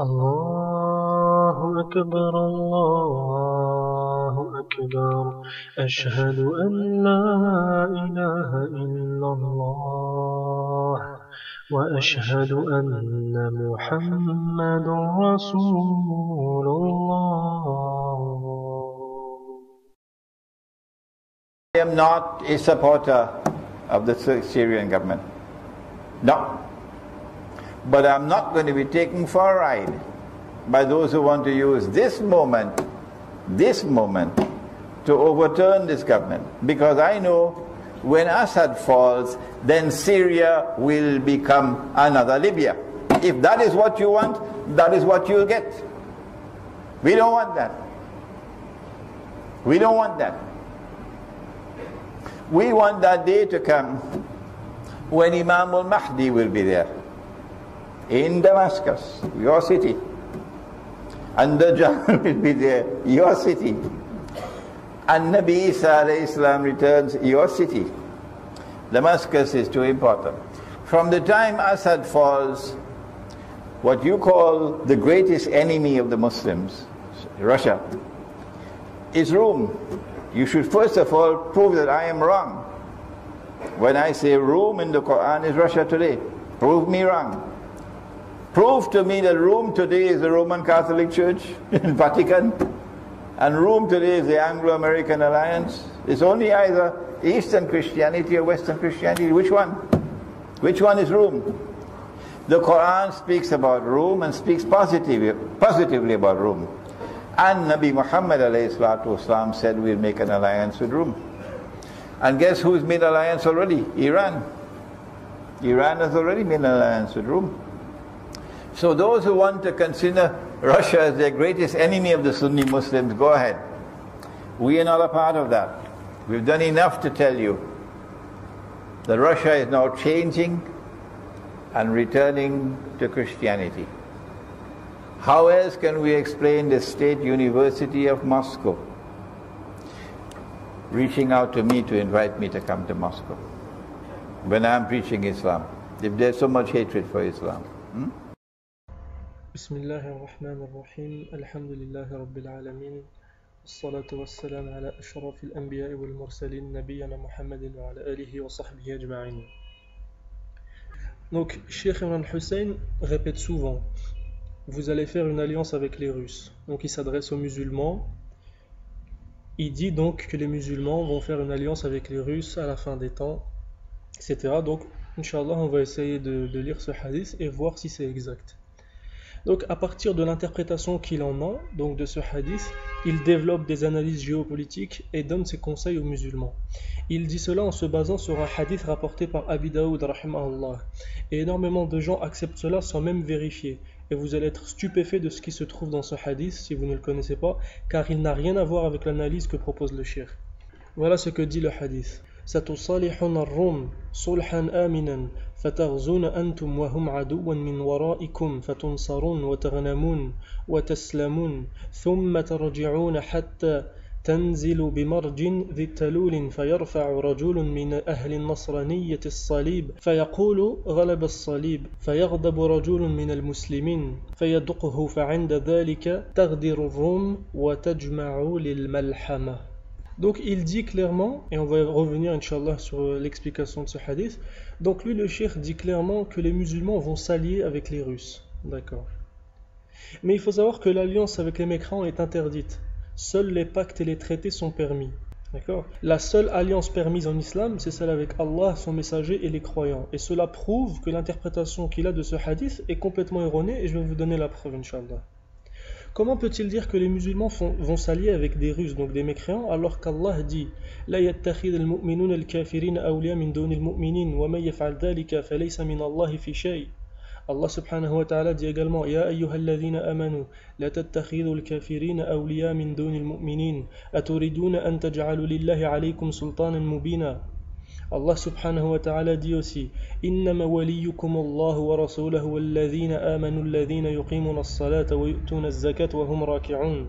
الله أكبر الله أكبر أشهد أن لا إله إلا الله وأشهد أن محمد رسول الله. I am not a supporter of the Syrian government. No. But I'm not going to be taken for a ride by those who want to use this moment to overturn this government. Because I know when Assad falls, then Syria will become another Libya. If that is what you want, that is what you'll get. We don't want that. We don't want that. We want that day to come when Imam al-Mahdi will be there in Damascus, your city, and Dajjal will be there, your city, and Nabi Isa alayhi salam returns, your city. Damascus is too important. From the time Assad falls, what you call the greatest enemy of the Muslims, Russia, is Rome. You should first of all prove that I am wrong. When I say Rome in the Quran is Russia today, prove me wrong. Prove to me that Rome today is the Roman Catholic Church in Vatican, and Rome today is the Anglo-American Alliance. It's only either Eastern Christianity or Western Christianity. Which one? Which one is Rome? The Quran speaks about Rome and speaks positively about Rome. And Nabi Muhammad ﷺ said we'll make an alliance with Rome. And guess who's made alliance already? Iran. Iran has already made an alliance with Rome. So those who want to consider Russia as their greatest enemy of the Sunni Muslims, go ahead. We are not a part of that. We've done enough to tell you that Russia is now changing and returning to Christianity. How else can we explain the State University of Moscow reaching out to me to invite me to come to Moscow when I'm preaching Islam, if there's so much hatred for Islam? بسم الله الرحمن الرحيم الحمد لله رب العالمين والصلاة والسلام على أشرف الأنبياء والمرسلين نبينا محمد وعلى آله وصحبه أجمعين. Donc, Cheikh Imran Hussein répète souvent: vous allez faire une alliance avec les Russes. Donc, il s'adresse aux musulmans. Il dit donc que les musulmans vont faire une alliance avec les Russes à la fin des temps, etc. Donc, Inch'Allah, on va essayer de lire ce hadith et voir si c'est exact. Donc, à partir de l'interprétation qu'il en a, donc de ce hadith, il développe des analyses géopolitiques et donne ses conseils aux musulmans. Il dit cela en se basant sur un hadith rapporté par Abi Daoud, rahimahullah. Et énormément de gens acceptent cela sans même vérifier. Et vous allez être stupéfait de ce qui se trouve dans ce hadith si vous ne le connaissez pas, car il n'a rien à voir avec l'analyse que propose le cheikh. Voilà ce que dit le hadith. ستصالحون الروم صلحا آمنا فتغزون أنتم وهم عدوا من ورائكم فتنصرون وتغنمون وتسلمون ثم ترجعون حتى تنزل بمرج ذي التلول فيرفع رجل من أهل النصرانية الصليب فيقول غلب الصليب فيغضب رجل من المسلمين فيدقه فعند ذلك تغدر الروم وتجمع للملحمة. Donc il dit clairement, et on va revenir Inch'Allah sur l'explication de ce hadith, donc lui le cheikh dit clairement que les musulmans vont s'allier avec les Russes, d'accord. Mais il faut savoir que l'alliance avec les mécréants est interdite, seuls les pactes et les traités sont permis, d'accord. La seule alliance permise en islam, c'est celle avec Allah, son messager et les croyants, et cela prouve que l'interprétation qu'il a de ce hadith est complètement erronée, et je vais vous donner la preuve Inch'Allah. Comment peut-il dire que les musulmans vont s'allier avec des Russes, donc des mécréants, alors qu'Allah dit لا يتخذ المؤمنون الكافرين أولياء من دون المؤمنين ومن يفعل ذلك فليس من الله في شيء. Allah subhanahu wa ta'ala dit également يا أيها الذين آمنوا لا تتخذوا الكافرين أولياء من دون المؤمنين أتريدون أن تجعلوا لله عليكم سلطانا مبينا. Allah subhanahu wa ta'ala dit aussi إنما وليكم الله ورسوله والذين آمنوا الذين يقيمون الصلاة ويؤتون الزكاة وهم راكعون.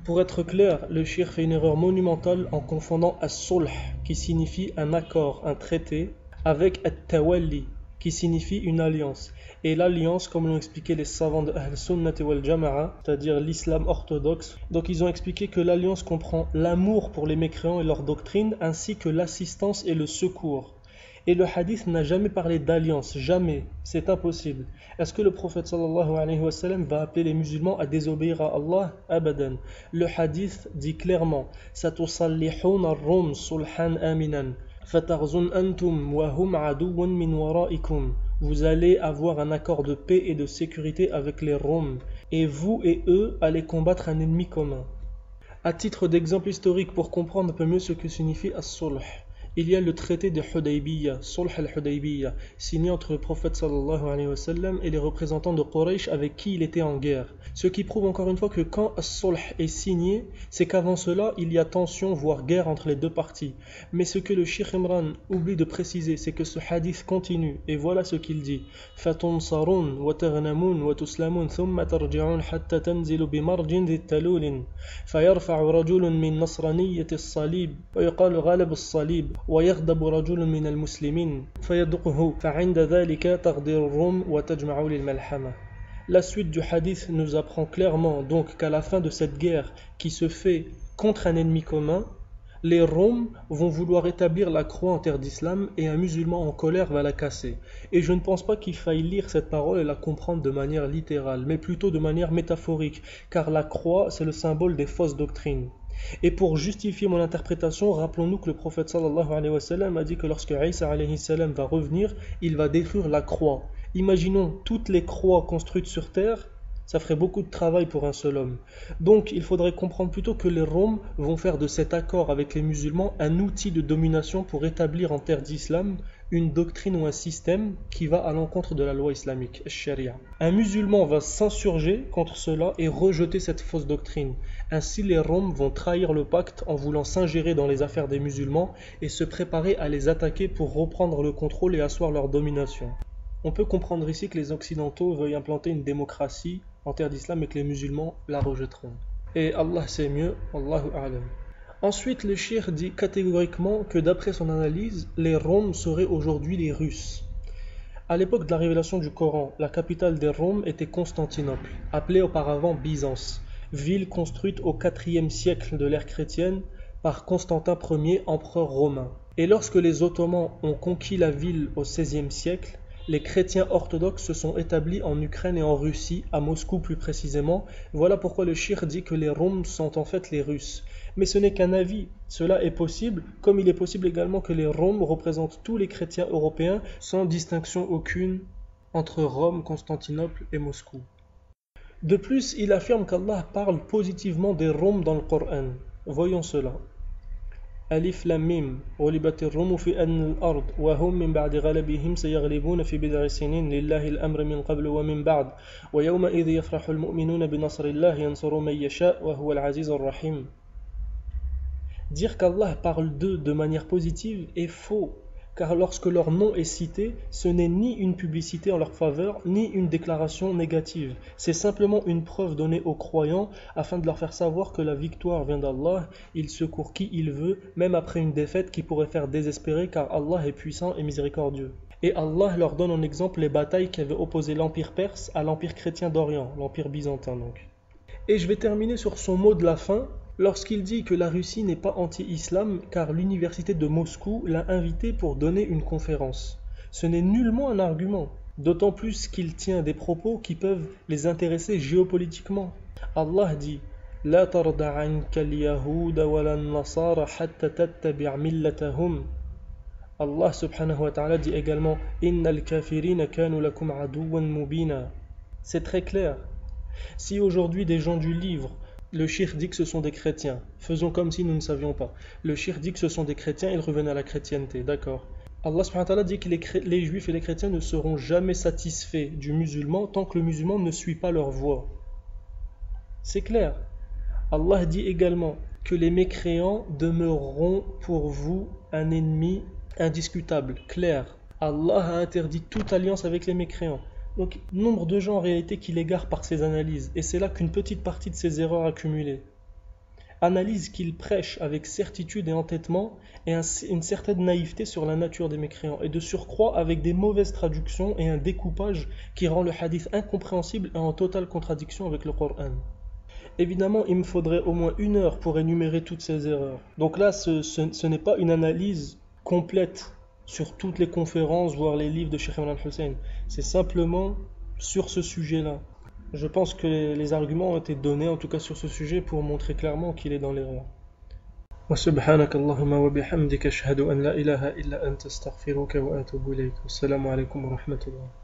Pour être clair, le cheikh fait une erreur monumentale en confondant as-sulh, qui signifie un accord, un traité, avec at-tawalli, qui signifie une alliance. Et l'alliance, comme l'ont expliqué les savants de Ahl-Sunnah wal Jama'a, c'est-à-dire l'islam orthodoxe, donc ils ont expliqué que l'alliance comprend l'amour pour les mécréants et leur doctrine, ainsi que l'assistance et le secours. Et le hadith n'a jamais parlé d'alliance, jamais, c'est impossible. Est-ce que le prophète sallallahu alayhi wa sallam va appeler les musulmans à désobéir à Allah? Abadan. Le hadith dit clairement Satusallihun ar-rum sulhan aminan fatarzun antum wa hum aduwwan min waraikum. Vous allez avoir un accord de paix et de sécurité avec les Roms, et vous et eux allez combattre un ennemi commun. À titre d'exemple historique pour comprendre un peu mieux ce que signifie as-sulh, il y a le traité de Hudaybiyah, Sulh al-Hudaybiyah, signé entre le prophète sallallahu alayhi wa sallam et les représentants de Quraysh avec qui il était en guerre. Ce qui prouve encore une fois que quand as-Sulh est signé, c'est qu'avant cela, il y a tension, voire guerre entre les deux parties. Mais ce que le Cheikh Imran oublie de préciser, c'est que ce hadith continue, et voilà ce qu'il dit. فَتُنْصَرُونَ وَتَغْنَمُونَ وَتُسْلَمُونَ ثُمَّ تَرْجِعُونَ حَتَّى تَنْزِلُوا بِمَرْجٍ ذِي التَّلُولٍ فَيَرْفَعُ رَجُلٌ مِّن نَصْرَانِيَّةِ الصَّلِيبِ وَيُقَالُ غَلَبَ الصَّلِيبِ ويغضب رجل من المسلمين فيدقه فعند ذلك تغدر الروم وتجمع للملحمة. La suite du hadith nous apprend clairement donc qu'à la fin de cette guerre qui se fait contre un ennemi commun, les Roms vont vouloir établir la croix en terre d'islam et un musulman en colère va la casser. Et je ne pense pas qu'il faille lire cette parole et la comprendre de manière littérale, mais plutôt de manière métaphorique, car la croix c'est le symbole des fausses doctrines. Et pour justifier mon interprétation, rappelons-nous que le prophète sallallahu alayhi wa sallam a dit que lorsque Isa alayhi salam va revenir, il va détruire la croix. Imaginons toutes les croix construites sur terre, ça ferait beaucoup de travail pour un seul homme. Donc il faudrait comprendre plutôt que les Roms vont faire de cet accord avec les musulmans un outil de domination pour établir en terre d'islam une doctrine ou un système qui va à l'encontre de la loi islamique, sharia. Un musulman va s'insurger contre cela et rejeter cette fausse doctrine. Ainsi les Roms vont trahir le pacte en voulant s'ingérer dans les affaires des musulmans et se préparer à les attaquer pour reprendre le contrôle et asseoir leur domination. On peut comprendre ici que les Occidentaux veuillent implanter une démocratie en terre d'islam et que les musulmans la rejetteront. Et Allah sait mieux, Allahu a'lam. Ensuite, le cheikh dit catégoriquement que d'après son analyse, les Roms seraient aujourd'hui les Russes. À l'époque de la révélation du Coran, la capitale des Roms était Constantinople, appelée auparavant Byzance, ville construite au IVe siècle de l'ère chrétienne par Constantin Ier, empereur romain. Et lorsque les Ottomans ont conquis la ville au XVIe siècle, les chrétiens orthodoxes se sont établis en Ukraine et en Russie, à Moscou plus précisément. Voilà pourquoi le cheikh dit que les Roms sont en fait les Russes. Mais ce n'est qu'un avis, cela est possible, comme il est possible également que les Roms représentent tous les chrétiens européens sans distinction aucune entre Rome, Constantinople et Moscou. De plus, il affirme qu'Allah parle positivement des Roms dans le Coran. Voyons cela. ألف لام ميم غلبت الروم في أدنى الأرض وهم من بعد غلبهم سيغلبون في بضع سنين لله الأمر من قبل ومن بعد ويومئذ يفرح المؤمنون بنصر الله ينصر من يشاء وهو العزيز الرحيم. Dire qu'Allah parle d'eux de manière positive est faux, car lorsque leur nom est cité, ce n'est ni une publicité en leur faveur, ni une déclaration négative. C'est simplement une preuve donnée aux croyants afin de leur faire savoir que la victoire vient d'Allah, il secourt qui il veut, même après une défaite qui pourrait faire désespérer, car Allah est puissant et miséricordieux. Et Allah leur donne en exemple les batailles qui avaient opposé l'empire perse à l'empire chrétien d'Orient, l'empire byzantin donc. Et je vais terminer sur son mot de la fin, lorsqu'il dit que la Russie n'est pas anti-islam car l'université de Moscou l'a invité pour donner une conférence. Ce n'est nullement un argument, d'autant plus qu'il tient des propos qui peuvent les intéresser géopolitiquement. Allah dit « La tarda anka al-yahuda wa lan-nasara hatta tattabi' millatahum » Allah subhanahu wa ta'ala dit également « Innal kafirina kanu lakum aduwan mubina » C'est très clair. Si aujourd'hui des gens du livre, le cheikh dit que ce sont des chrétiens, faisons comme si nous ne savions pas. Le cheikh dit que ce sont des chrétiens, ils reviennent à la chrétienté, d'accord. Allah subhanahu wa ta'ala dit que les juifs et les chrétiens ne seront jamais satisfaits du musulman tant que le musulman ne suit pas leur voie. C'est clair. Allah dit également que les mécréants demeureront pour vous un ennemi indiscutable, clair. Allah a interdit toute alliance avec les mécréants. Donc, nombre de gens en réalité qui l'égarent par ces analyses, et c'est là qu'une petite partie de ces erreurs accumulées. analyse qu'il prêche avec certitude et entêtement et une certaine naïveté sur la nature des mécréants, et de surcroît avec des mauvaises traductions et un découpage qui rend le hadith incompréhensible et en totale contradiction avec le Coran. Évidemment, il me faudrait au moins 1 heure pour énumérer toutes ces erreurs. Donc là, ce n'est pas une analyse complète sur toutes les conférences, voire les livres de Cheikh Imran al-Hussein. C'est simplement sur ce sujet-là. Je pense que les arguments ont été donnés, en tout cas sur ce sujet, pour montrer clairement qu'il est dans l'erreur. وسبحانك اللهم وبحمدك أشهد أن لا إله إلا أنت أستغفرك وأتوب إليك والسلام عليكم ورحمة الله